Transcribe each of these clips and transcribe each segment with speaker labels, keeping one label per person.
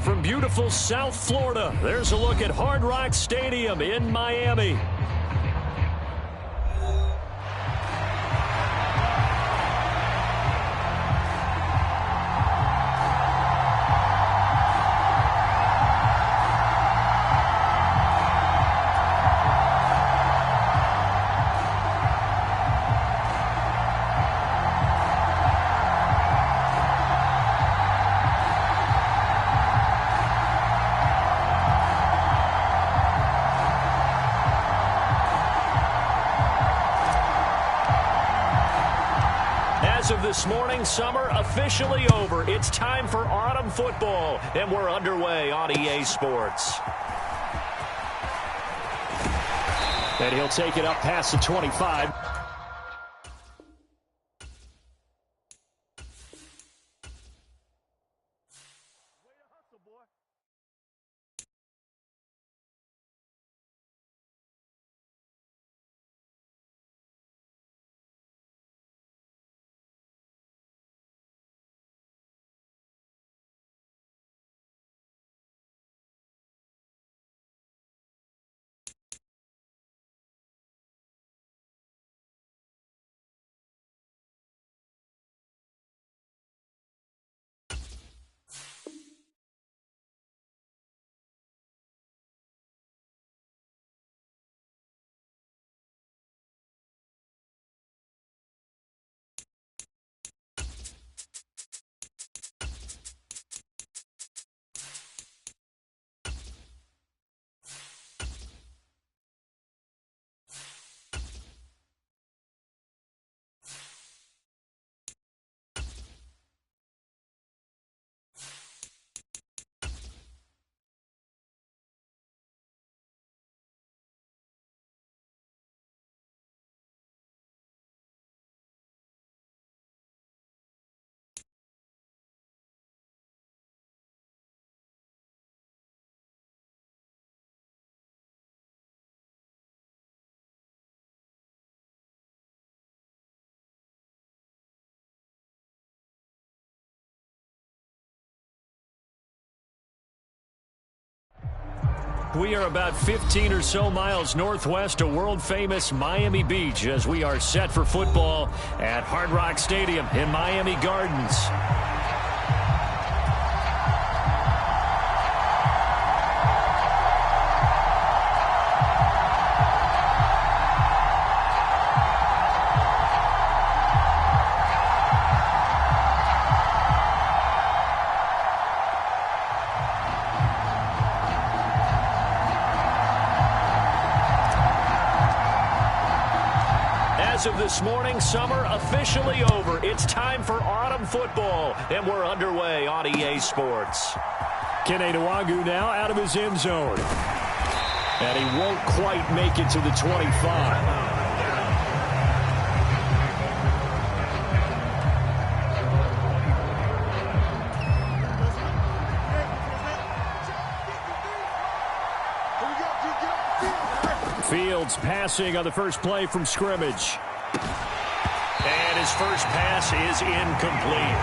Speaker 1: from beautiful South Florida, there's a look at Hard Rock Stadium in Miami. As of this morning, summer officially over. It's time for autumn football, and we're underway on EA Sports. And he'll take it up past the 25. We are about 15 or so miles northwest of world-famous Miami Beach as we are set for football at Hard Rock Stadium in Miami Gardens. As of this morning, summer officially over. It's time for autumn football, and we're underway on EA Sports. Kene Nwangwu now out of his end zone. And he won't quite make it to the 25. Fields passing on the first play from scrimmage. And his first pass is incomplete.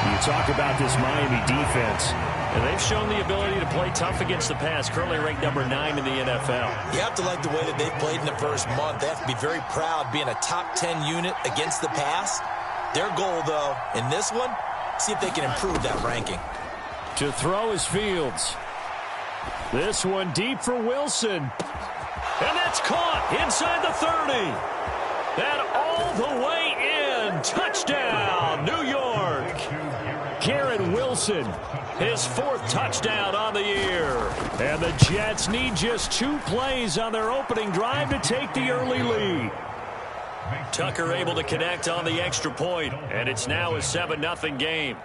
Speaker 1: You talk about this Miami defense. And they've shown the ability to play tough against the pass, currently ranked number 9 in the NFL.
Speaker 2: You have to like the way that they've played in the first month. They have to be very proud being a top 10 unit against the pass. Their goal, though, in this one, see if they can improve that ranking.
Speaker 1: To throw is Fields. This one deep for Wilson. And that's caught inside the 30. And all the way in. Touchdown, New York. Garrett Wilson, his 4th touchdown on the year. And the Jets need just 2 plays on their opening drive to take the early lead. Tucker able to connect on the extra point, and it's now a 7-0 game.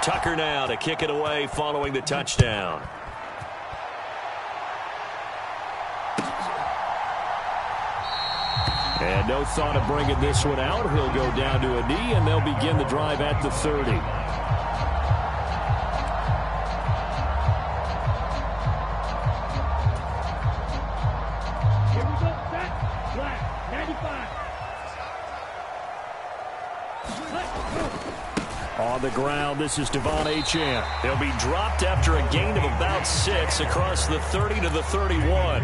Speaker 1: Tucker now to kick it away following the touchdown. And no thought of bringing this one out. He'll go down to a knee, and they'll begin the drive at the 30. the ground. This is Devon Achane. They'll be dropped after a gain of about 6 across the 30 to the 31.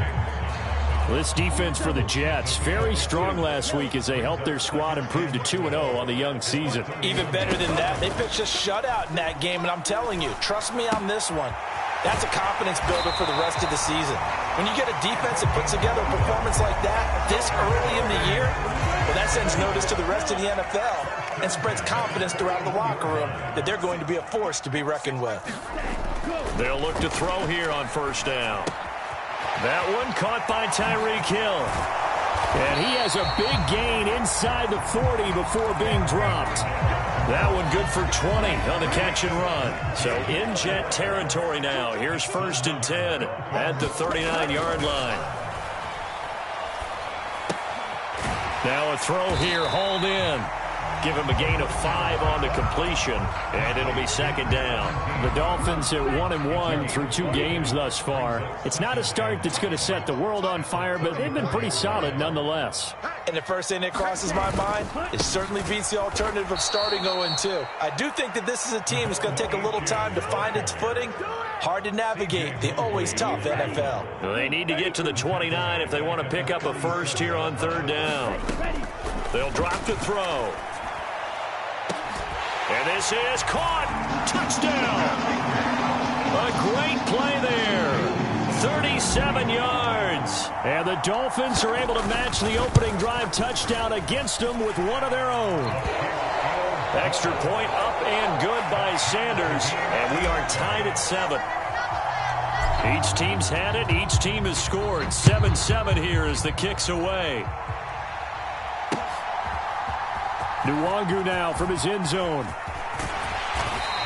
Speaker 1: This defense for the Jets, very strong last week as they helped their squad improve to 2-0 on the young season.
Speaker 2: Even better than that, they pitched a shutout in that game, and I'm telling you, trust me on this one. That's a confidence builder for the rest of the season. When you get a defense that puts together a performance like that this early in the year, well, that sends notice to the rest of the NFL and spreads confidence throughout the locker room that they're going to be a force to be reckoned with.
Speaker 1: They'll look to throw here on first down. That one caught by Tyreek Hill. And he has a big gain inside the 40 before being dropped. That one good for 20 on the catch and run. So in Jet territory now. Here's 1st and 10 at the 39-yard line. Now a throw here, hauled in. Give him a gain of 5 on the completion, and it'll be 2nd down. The Dolphins at 1-1 through 2 games thus far. It's not a start that's going to set the world on fire, but they've been pretty solid nonetheless.
Speaker 2: And the first thing that crosses my mind, it certainly beats the alternative of starting 0-2. I do think that this is a team that's going to take a little time to find its footing. Hard to navigate the always tough NFL.
Speaker 1: Well, they need to get to the 29 if they want to pick up a first here on 3rd down. They'll drop to throw. And this is caught. Touchdown. A great play there. 37 yards. And the Dolphins are able to match the opening drive touchdown against them with one of their own. Extra point up and good by Sanders. And we are tied at 7. Each team's had it. Each team has scored. 7-7 here as the kick's away. Nwangu now from his end zone.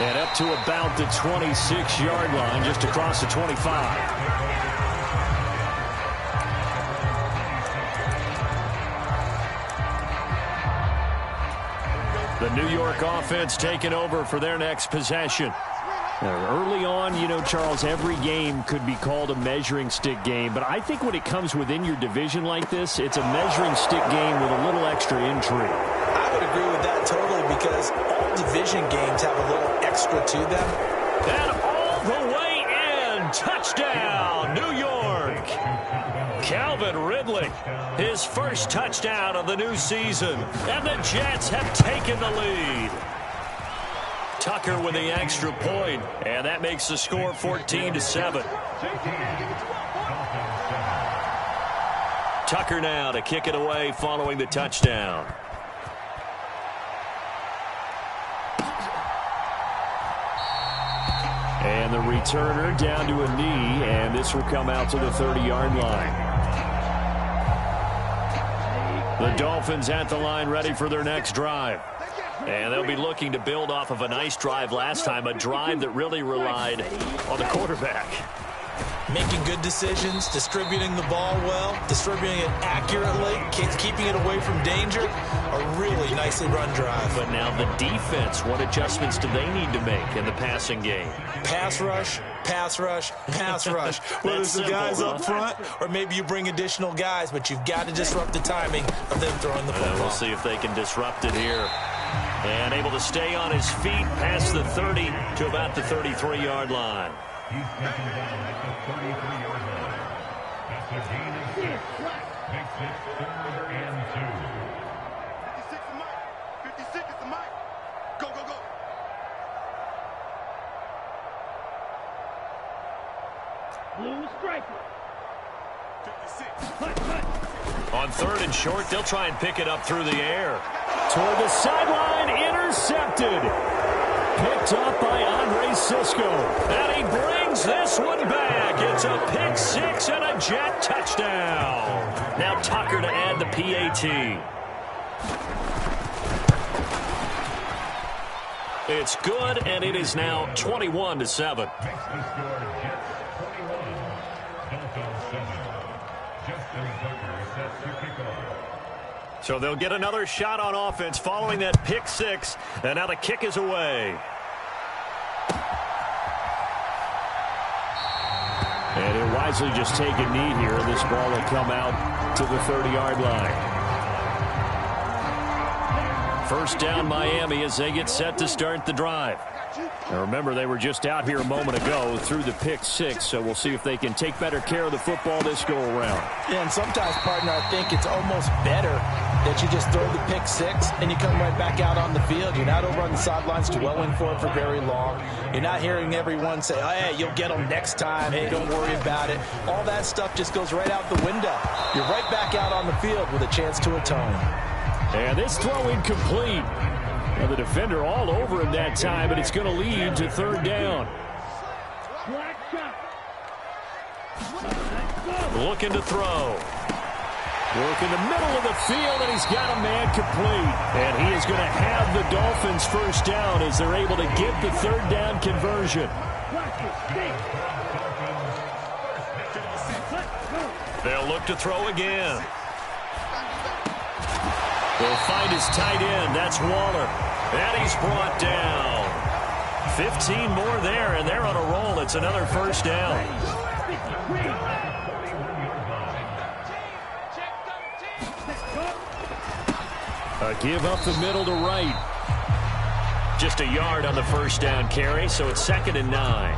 Speaker 1: And up to about the 26-yard line, just across the 25. The New York offense taking over for their next possession. Early on, you know, Charles, every game could be called a measuring stick game. But I think when it comes within your division like this, it's a measuring stick game with a little extra intrigue.
Speaker 2: I would agree with that totally because all division games have a little extra to them.
Speaker 1: And all the way in. Touchdown, New York. Calvin Ridley, his first touchdown of the new season. And the Jets have taken the lead. Tucker with the extra point, and that makes the score 14-7. Tucker now to kick it away following the touchdown. And the returner down to a knee, and this will come out to the 30-yard line. The Dolphins at the line ready for their next drive. And they'll be looking to build off of a nice drive last time, a drive that really relied on the quarterback.
Speaker 2: Making good decisions, distributing the ball well, distributing it accurately, keeping it away from danger. A really nicely run drive.
Speaker 1: But now the defense, what adjustments do they need to make in the passing game?
Speaker 2: Pass rush, pass rush, pass rush. Whether it's the guys up front or maybe you bring additional guys, but you've got to disrupt the timing of them throwing the football.
Speaker 1: We'll see if they can disrupt it here. And able to stay on his feet past the 30 to about the 33-yard line.
Speaker 3: He's taken down at the 33-yard line. That's a gain of 6. Makes it 3rd and 2.
Speaker 4: 56 is Mike. 56 is the Mike. Go, go, go.
Speaker 5: Blue striker.
Speaker 4: 56.
Speaker 1: On 3rd and short, they'll try and pick it up through the air. Toward the sideline, intercepted. Picked up by Andre Sisco. And he brings this one back. It's a pick 6 and a Jet touchdown. Now Tucker to add the PAT. It's good, and it is now 21-7. So they'll get another shot on offense following that pick 6, and now the kick is away. And he'll wisely just take a knee here. This ball will come out to the 30-yard line. First down Miami as they get set to start the drive. Now remember, they were just out here a moment ago through the pick six, so we'll see if they can take better care of the football this go-around.
Speaker 2: Yeah, and sometimes, partner, I think it's almost better that you just throw the pick six and you come right back out on the field. You're not over on the sidelines dwelling for it for very long. You're not hearing everyone say, oh, hey, you'll get them next time. Hey, don't worry about it. All that stuff just goes right out the window. You're right back out on the field with a chance to atone.
Speaker 1: And this throw incomplete. Now the defender all over him that time, but it's going to lead to third down. Looking to throw. Work in the middle of the field, and he's got a man complete. And he is going to have the Dolphins first down as they're able to get the third down conversion. They'll look to throw again. They'll find his tight end. That's Waller. And he's brought down. 15 more there, and they're on a roll. It's another first down. A give up the middle to right. Just a yard on the first down carry, so it's 2nd and 9.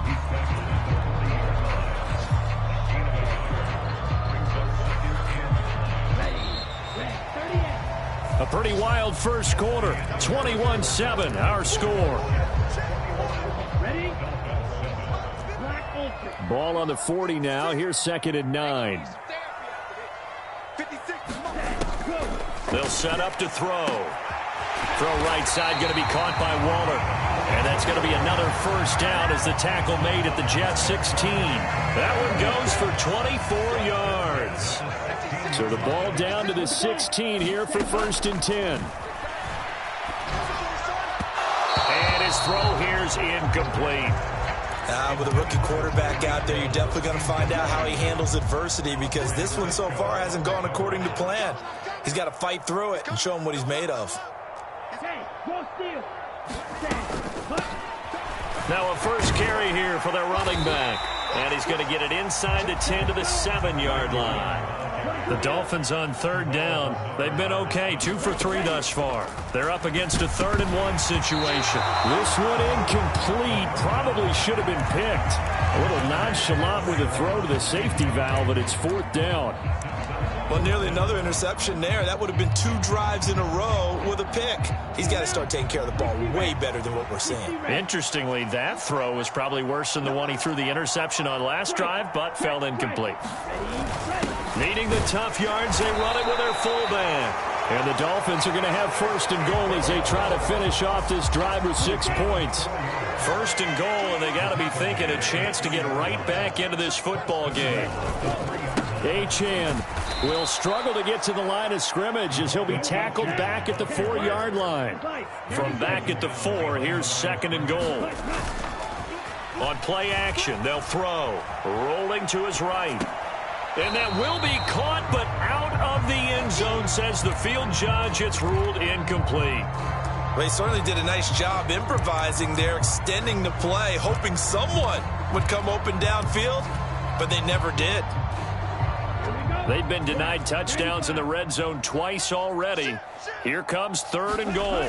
Speaker 1: A pretty wild first quarter. 21-7, our score. Ball on the 40 now. Here's 2nd and 9. They'll set up to throw. Throw right side, going to be caught by Waller. And that's going to be another first down as the tackle made at the Jets 16. That one goes for 24 yards. So the ball down to the 16 here for 1st and 10. And his throw here is incomplete.
Speaker 2: With a rookie quarterback out there, you're definitely going to find out how he handles adversity, because this one so far hasn't gone according to plan. He's got to fight through it and show him what he's made of.
Speaker 1: Now a first carry here for their running back. And he's going to get it inside the 10 to the 7-yard line. The Dolphins on third down. They've been okay, 2 for 3 thus far. They're up against a 3rd and 1 situation. This one incomplete. Probably should have been picked. A little nonchalant with a throw to the safety valve, but it's 4th down.
Speaker 2: Well, nearly another interception there. That would have been 2 drives in a row with a pick. He's got to start taking care of the ball way better than what we're seeing.
Speaker 1: Interestingly, that throw was probably worse than the one he threw the interception on last drive, but fell incomplete. Needing the tough yards, they run it with their fullback. And the Dolphins are going to have 1st and goal as they try to finish off this drive with 6 points. 1st and goal, and they got to be thinking a chance to get right back into this football game. Achane will struggle to get to the line of scrimmage as he'll be tackled back at the 4-yard line. From back at the 4, here's 2nd and goal. On play action, they'll throw. Rolling to his right. And that will be caught, but out of the end zone, says the field judge. It's ruled incomplete.
Speaker 2: Well, he certainly did a nice job improvising there, extending the play, hoping someone would come open downfield, but they never did.
Speaker 1: They've been denied touchdowns in the red zone twice already. Here comes 3rd and goal.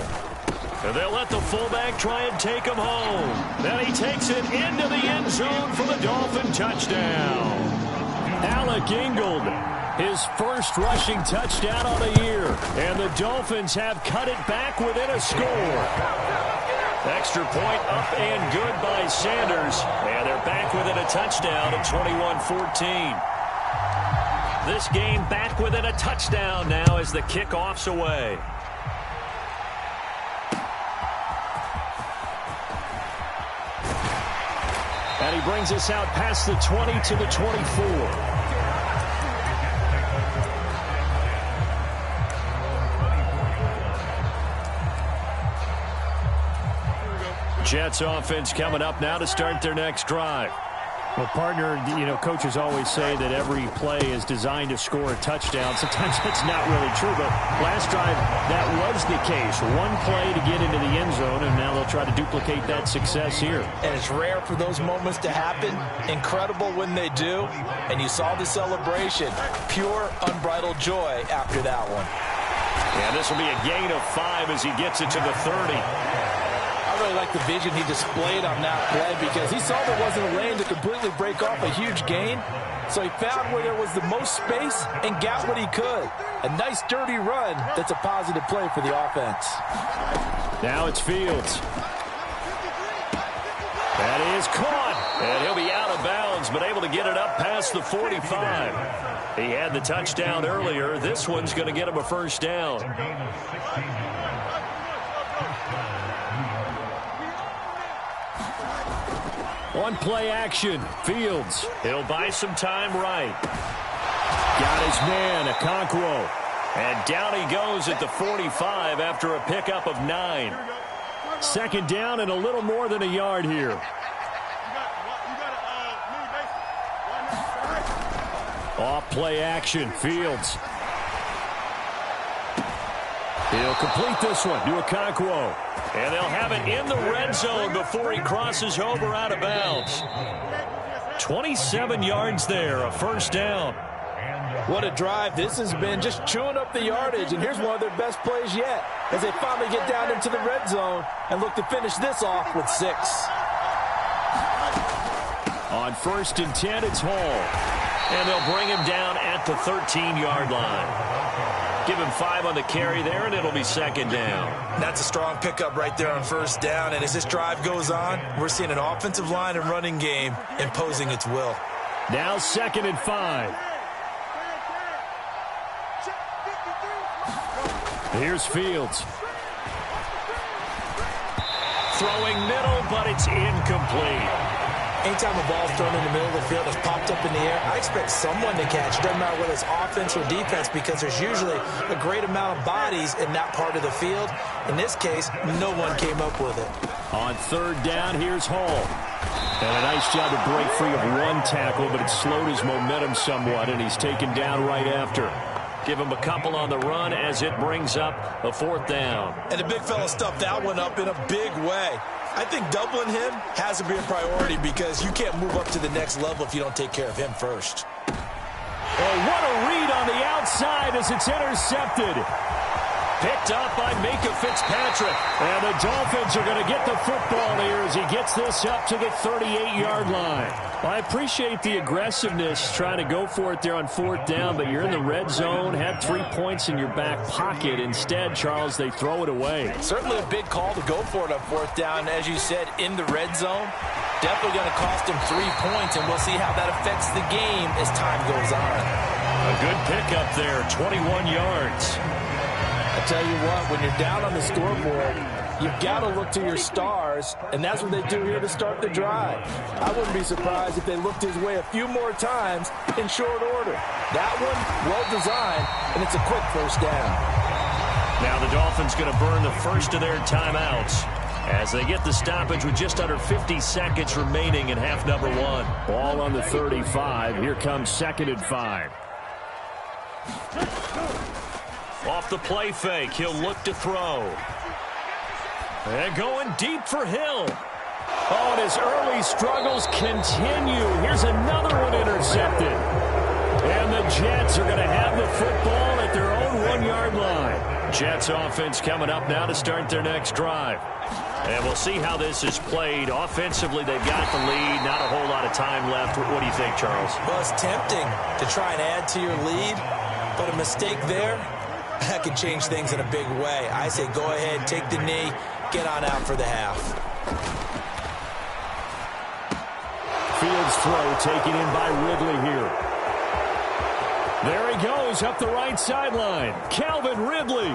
Speaker 1: And they'll let the fullback try and take him home. Then he takes it into the end zone for the Dolphin touchdown. Alec Ingold, his first rushing touchdown on the year. And the Dolphins have cut it back within a score. Extra point up and good by Sanders. And they're back within a touchdown at 21-14. This game back within a touchdown now as the kickoff's away. And he brings us out past the 20 to the 24. Jets offense coming up now to start their next drive. Well, partner, coaches always say that every play is designed to score a touchdown. Sometimes that's not really true, but last drive, that was the case. One play to get into the end zone, and now they'll try to duplicate that success here.
Speaker 2: And it's rare for those moments to happen. Incredible when they do. And you saw the celebration. Pure, unbridled joy after that one.
Speaker 1: And this will be a gain of 5 as he gets it to the 30.
Speaker 2: I really like the vision he displayed on that play because he saw there wasn't a lane to completely break off a huge gain. So he found where there was the most space and got what he could. A nice dirty run that's a positive play for the offense.
Speaker 1: Now it's Fields. That is caught. And he'll be out of bounds, but able to get it up past the 45. He had the touchdown earlier. This one's going to get him a first down. On play action, Fields. He'll buy some time right. Got his man, Okonkwo. And down he goes at the 45 after a pickup of 9. Second down and a little more than a yard here. Off play action, Fields. He'll complete this one to Okonkwo. And they'll have it in the red zone before he crosses over out of bounds. 27 yards there, a first down.
Speaker 2: What a drive. This has been just chewing up the yardage, and here's one of their best plays yet as they finally get down into the red zone and look to finish this off with 6.
Speaker 1: On 1st and 10, it's Hall. And they'll bring him down at the 13-yard line. Give him 5 on the carry there, and it'll be second down.
Speaker 2: That's a strong pickup right there on first down, and as this drive goes on, we're seeing an offensive line and running game imposing its will.
Speaker 1: Now 2nd and 5. Here's Fields. Throwing middle, but it's incomplete.
Speaker 2: Anytime a ball's thrown in the middle of the field that's popped up in the air, I expect someone to catch. It doesn't matter whether it's offense or defense because there's usually a great amount of bodies in that part of the field. In this case, no one came up with it.
Speaker 1: On 3rd down, here's Hall. And a nice job to break free of one tackle, but it slowed his momentum somewhat, and he's taken down right after. Give him a couple on the run as it brings up a 4th down.
Speaker 2: And the big fella stuffed that one up in a big way. I think doubling him has to be a priority because you can't move up to the next level if you don't take care of him first.
Speaker 1: Oh, what a read on the outside as it's intercepted. Picked up by Minka Fitzpatrick. And the Dolphins are going to get the football here as he gets this up to the 38-yard line. I appreciate the aggressiveness trying to go for it there on 4th down, but you're in the red zone, had 3 points in your back pocket. Instead, Charles, they throw it away.
Speaker 2: Certainly a big call to go for it on 4th down, as you said, in the red zone. Definitely going to cost him 3 points, and we'll see how that affects the game as time goes on.
Speaker 1: A good pickup there, 21 yards.
Speaker 2: I tell you what, when you're down on the scoreboard, you've got to look to your stars, and that's what they do here to start the drive. I wouldn't be surprised if they looked his way a few more times in short order. That one, well designed, and it's a quick first down.
Speaker 1: Now the Dolphins going to burn the first of their timeouts as they get the stoppage with just under 50 seconds remaining in half number 1. Ball on the 35. Here comes 2nd and 5. Off the play fake, he'll look to throw. And going deep for Hill. Oh, and his early struggles continue. Here's another one intercepted. And the Jets are going to have the football at their own 1-yard line. Jets offense coming up now to start their next drive. And we'll see how this is played. Offensively, they've got the lead. Not a whole lot of time left. What do you think, Charles?
Speaker 2: Well, it's tempting to try and add to your lead, but a mistake there, that could change things in a big way. I say go ahead, take the knee, get on out for the half.
Speaker 1: Fields throw taken in by Ridley here. There he goes up the right sideline. Calvin Ridley.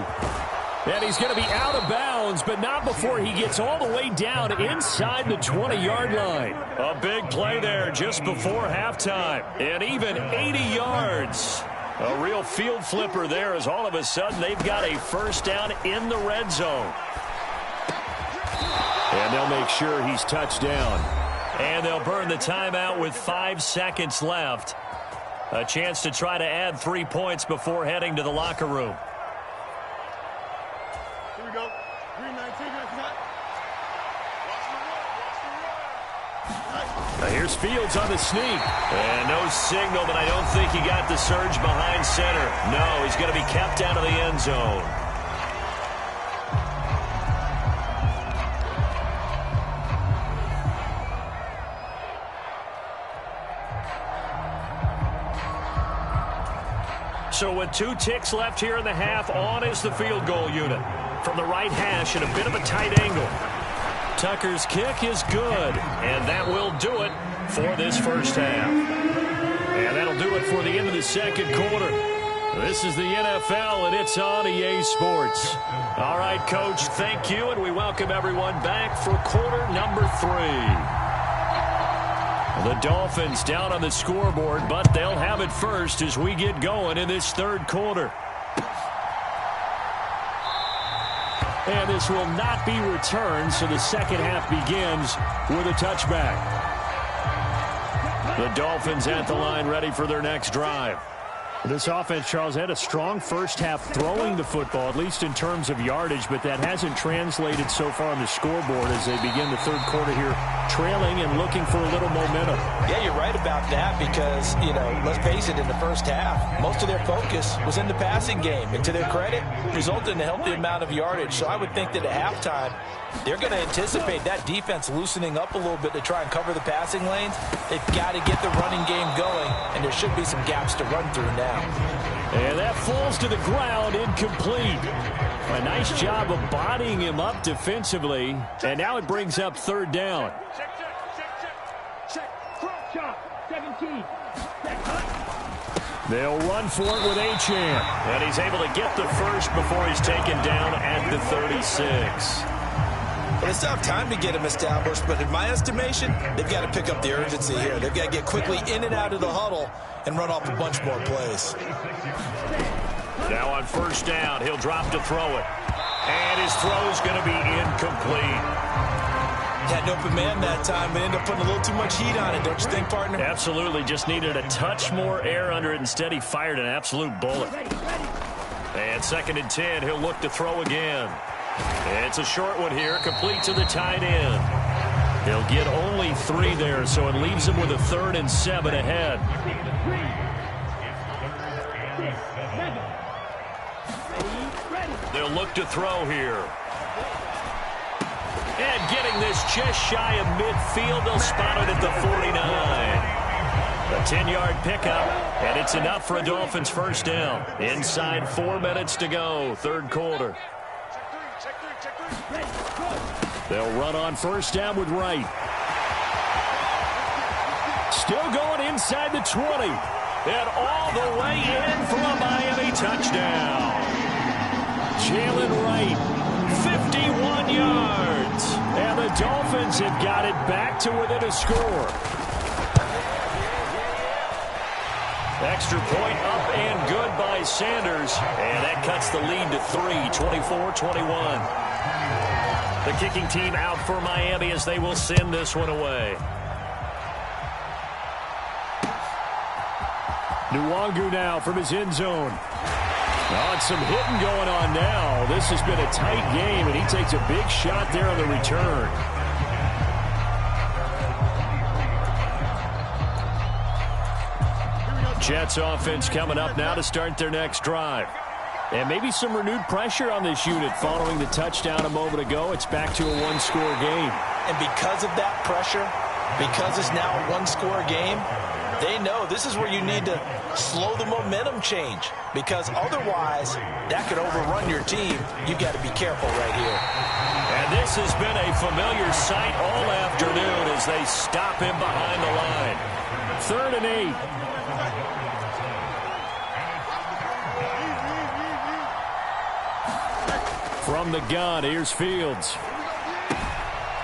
Speaker 1: And he's going to be out of bounds, but not before he gets all the way down inside the 20-yard line. A big play there just before halftime. And even 80 yards. A real field flipper there as all of a sudden they've got a first down in the red zone. And they'll make sure he's touched down. And they'll burn the timeout with 5 seconds left. A chance to try to add 3 points before heading to the locker room.
Speaker 4: Here we go. 319.
Speaker 1: Now here's Fields on the sneak. And no signal, but I don't think he got the surge behind center. No, he's going to be kept out of the end zone. So with 2 ticks left here in the half, on is the field goal unit. From the right hash at a bit of a tight angle. Tucker's kick is good, and that will do it for this first half. And that'll do it for the end of the second quarter. This is the NFL, and it's on EA Sports. All right, Coach, thank you, and we welcome everyone back for quarter number 3. The Dolphins down on the scoreboard, but they'll have it first as we get going in this third quarter. And this will not be returned, so the second half begins with a touchback. The Dolphins at the line ready for their next drive. This offense, Charles, had a strong first half throwing the football, at least in terms of yardage, but that hasn't translated so far on the scoreboard as they begin the third quarter here, trailing and looking for a little momentum. Yeah, you're right about that because, let's face it, in the first half, most of their focus was in the passing game. And to their credit, resulted in a healthy amount of yardage. So I would think that at halftime, they're going to anticipate that defense loosening up a little bit to try and cover the passing lanes. They've got to get the running game going, and there should be some gaps to run through now. And that falls to the ground, incomplete. A nice job of bodying him up defensively, and now it brings up third down.
Speaker 5: Shot, 17.
Speaker 1: They'll run for it with Achane, and he's able to get the first before he's taken down at the 36.
Speaker 2: Well, they still have time to get him established, but in my estimation, they've got to pick up the urgency here. They've got to get quickly in and out of the huddle and run off a bunch more plays.
Speaker 1: Now on first down, he'll drop to throw it. And his throw's going to be incomplete.
Speaker 2: Had an open man that time, but ended up putting a little too much heat on it, don't you think, partner?
Speaker 1: Absolutely. Just needed a touch more air under it. Instead, he fired an absolute bullet. And 2nd and 10, he'll look to throw again. It's a short one here, complete to the tight end. He'll get only 3 there, so it leaves him with a 3rd and 7 ahead. They'll look to throw here. And getting this just shy of midfield, they'll spot it at the 49. A 10-yard pickup, and it's enough for a Dolphins first down. Inside 4 minutes to go, third quarter. They'll run on first down with Wright. Still going inside the 20. And all the way in for a Miami touchdown. Jalen Wright, 51 yards. And the Dolphins have got it back to within a score. Extra point up and good by Sanders. And that cuts the lead to 3, 24-21. The kicking team out for Miami as they will send this one away. Nwangu now from his end zone. Oh, and some hitting going on now. This has been a tight game, and he takes a big shot there on the return. Jets offense coming up now to start their next drive. And maybe some renewed pressure on this unit following the touchdown a moment ago. It's back to a one-score game.
Speaker 2: And because of that pressure, because it's now a one-score game, they know this is where you need to slow the momentum change. Because otherwise, that could overrun your team. You've got to be careful right here.
Speaker 1: And this has been a familiar sight all afternoon as they stop him behind the line. 3rd and 8. From the gun, here's Fields.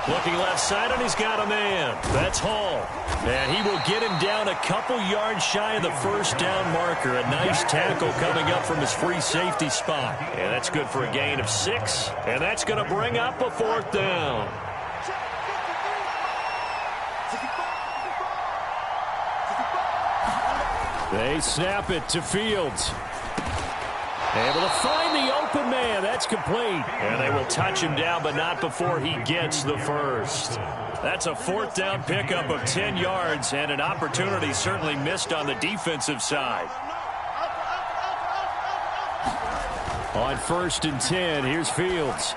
Speaker 1: Looking left side, and he's got a man. That's Hall. And he will get him down a couple yards shy of the first down marker. A nice tackle coming up from his free safety spot. And that's good for a gain of 6. And that's going to bring up a 4th down. They snap it to Fields. Able to find the open man. That's complete. And they will touch him down, but not before he gets the first. That's a 4th down pickup of 10 yards and an opportunity certainly missed on the defensive side. On 1st and 10, here's Fields.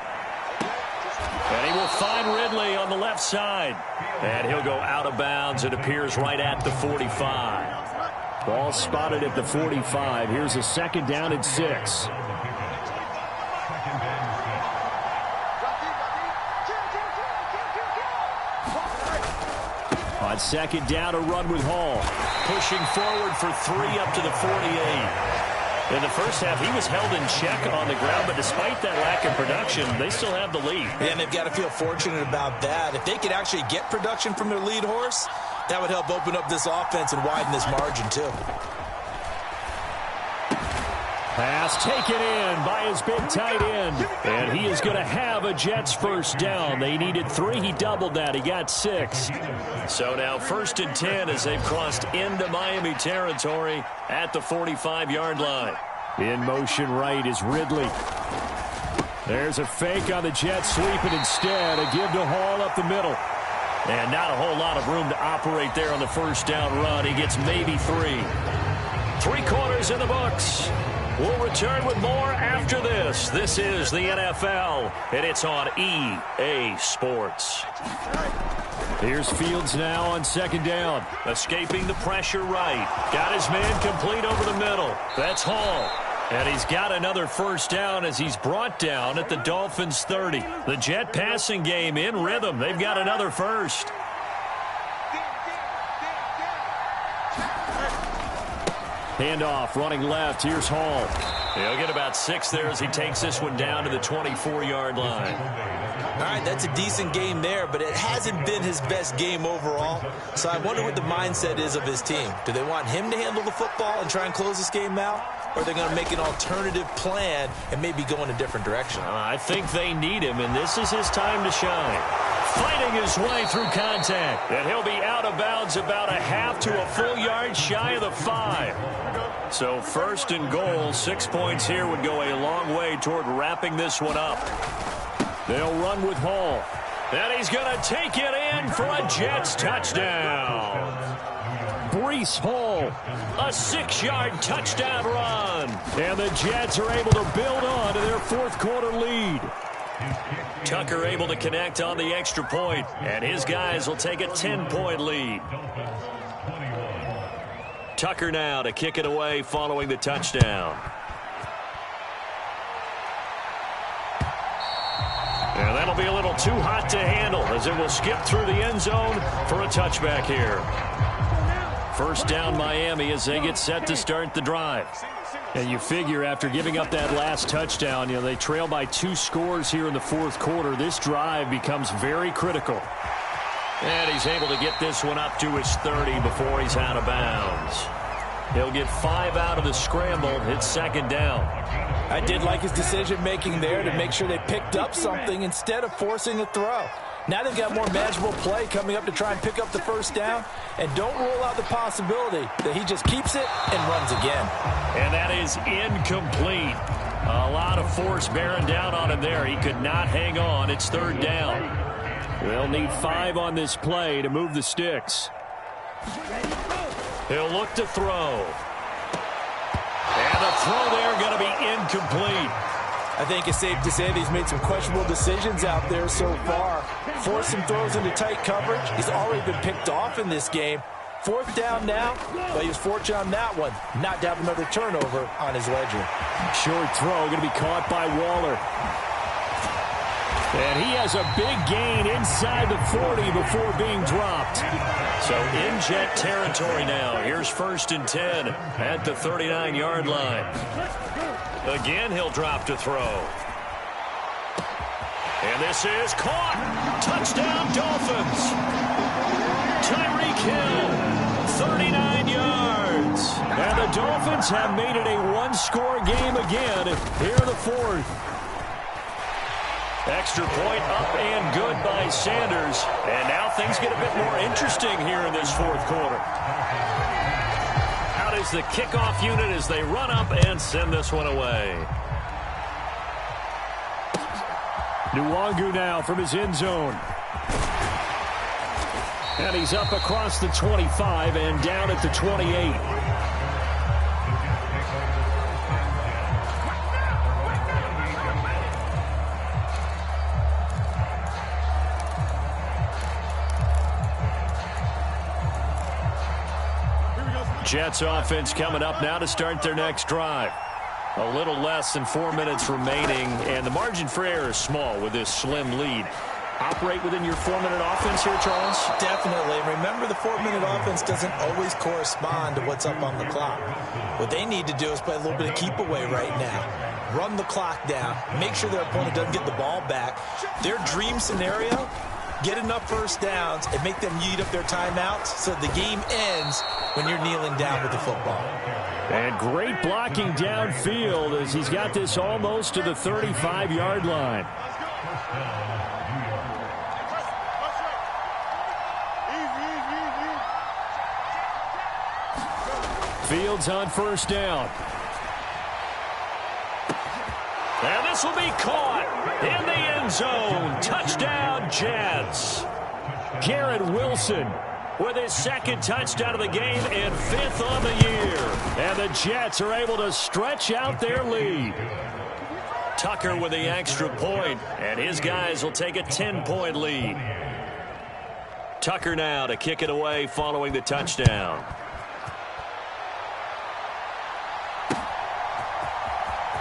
Speaker 1: And he he will find Ridley on the left side. And he'll go out of bounds. It appears right at the 45. Ball spotted at the 45. Here's a second down and 6. On second down, a run with Hall. Pushing forward for 3 up to the 48. In the first half, he was held in check on the ground, but despite that lack of production, they still have the lead.
Speaker 2: Yeah, and they've got to feel fortunate about that. If they could actually get production from their lead horse, that would help open up this offense and widen this margin, too.
Speaker 1: Pass taken in by his big tight end. And he is going to have a Jets first down. They needed 3. He doubled that. He got 6. So now 1st and 10 as they've crossed into Miami territory at the 45-yard line. In motion right is Ridley. There's a fake on the Jets, sweeping instead. A give to Hall up the middle. And not a whole lot of room to operate there on the first down run. He gets maybe 3. 3 quarters in the books. We'll return with more after this. This is the NFL, and it's on EA Sports. Here's Fields now on second down. Escaping the pressure right. Got his man complete over the middle. That's Hall. And he's got another first down as he's brought down at the Dolphins' 30. The Jet passing game in rhythm. They've got another first. Handoff, running left. Here's Hall. He'll get about 6 there as he takes this one down to the 24-yard line.
Speaker 2: All right, that's a decent game there, but it hasn't been his best game overall. So I wonder what the mindset is of his team. Do they want him to handle the football and try and close this game out? Or are they going to make an alternative plan and maybe go in a different direction?
Speaker 1: I think they need him, and this is his time to shine. Fighting his way through contact. And he'll be out of bounds about a half to a full yard shy of the 5. So 1st and goal, 6 points here would go a long way toward wrapping this one up. They'll run with Hall. And he's going to take it in for a Jets touchdown. Breece Hall, a 6-yard touchdown run. And the Jets are able to build on to their 4th quarter lead. Tucker able to connect on the extra point, and his guys will take a 10-point lead. Tucker now to kick it away following the touchdown. And that'll be a little too hot to handle as it will skip through the end zone for a touchback here. First down Miami as they get set to start the drive. And you figure after giving up that last touchdown, they trail by 2 scores here in the 4th quarter. This drive becomes very critical. And he's able to get this one up to his 30 before he's out of bounds. He'll get 5 out of the scramble. It's second down.
Speaker 2: I did like his decision-making there to make sure they picked up something instead of forcing a throw. Now they've got more manageable play coming up to try and pick up the first down. And don't rule out the possibility that he just keeps it and runs again.
Speaker 1: And that is incomplete. A lot of force bearing down on him there. He could not hang on. It's 3rd down. They'll need 5 on this play to move the sticks. He'll look to throw. And the throw there going to be incomplete.
Speaker 2: I think it's safe to say that he's made some questionable decisions out there so far. Forced some throws into tight coverage. He's already been picked off in this game. 4th down now, but he was fortunate on that one. Not to have another turnover on his ledger.
Speaker 1: Short throw going to be caught by Waller. And he has a big gain inside the 40 before being dropped. So in Jet territory now. Here's 1st and 10 at the 39-yard line. Again, he'll drop to throw. And this is caught. Touchdown, Dolphins. Tyreek Hill, 39 yards. And the Dolphins have made it a 1-score game again here in the 4th. Extra point up and good by Sanders. And now things get a bit more interesting here in this 4th quarter. Out is the kickoff unit as they run up and send this one away. Nwangu now from his end zone. And he's up across the 25 and down at the 28. Jets offense coming up now to start their next drive. A little less than 4 minutes remaining, and the margin for error is small with this slim lead. Operate within your 4-minute offense here, Charles?
Speaker 2: Definitely. Remember, the 4-minute offense doesn't always correspond to what's up on the clock. What they need to do is play a little bit of keep away right now. Run the clock down. Make sure their opponent doesn't get the ball back. Their dream scenario, get enough first downs and make them eat up their timeouts so the game ends when you're kneeling down with the football.
Speaker 1: And great blocking downfield as he's got this almost to the 35-yard line. Fields on first down. And this will be caught in the end zone. Touchdown, Jets. Garrett Wilson with his second touchdown of the game and 5th on the year. And the Jets are able to stretch out their lead. Tucker with the extra point, and his guys will take a 10-point lead. Tucker now to kick it away following the touchdown.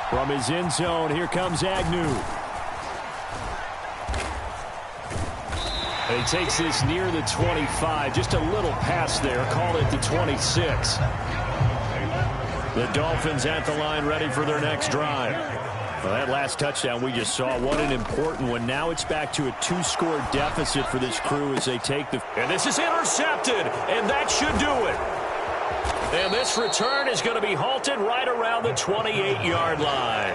Speaker 1: From his end zone, here comes Agnew. And he takes this near the 25, just a little pass there, call it the 26. The Dolphins at the line ready for their next drive. Well, that last touchdown we just saw, what an important one. Now it's back to a 2-score deficit for this crew as they take the... And this is intercepted, and that should do it. And this return is going to be halted right around the 28-yard line.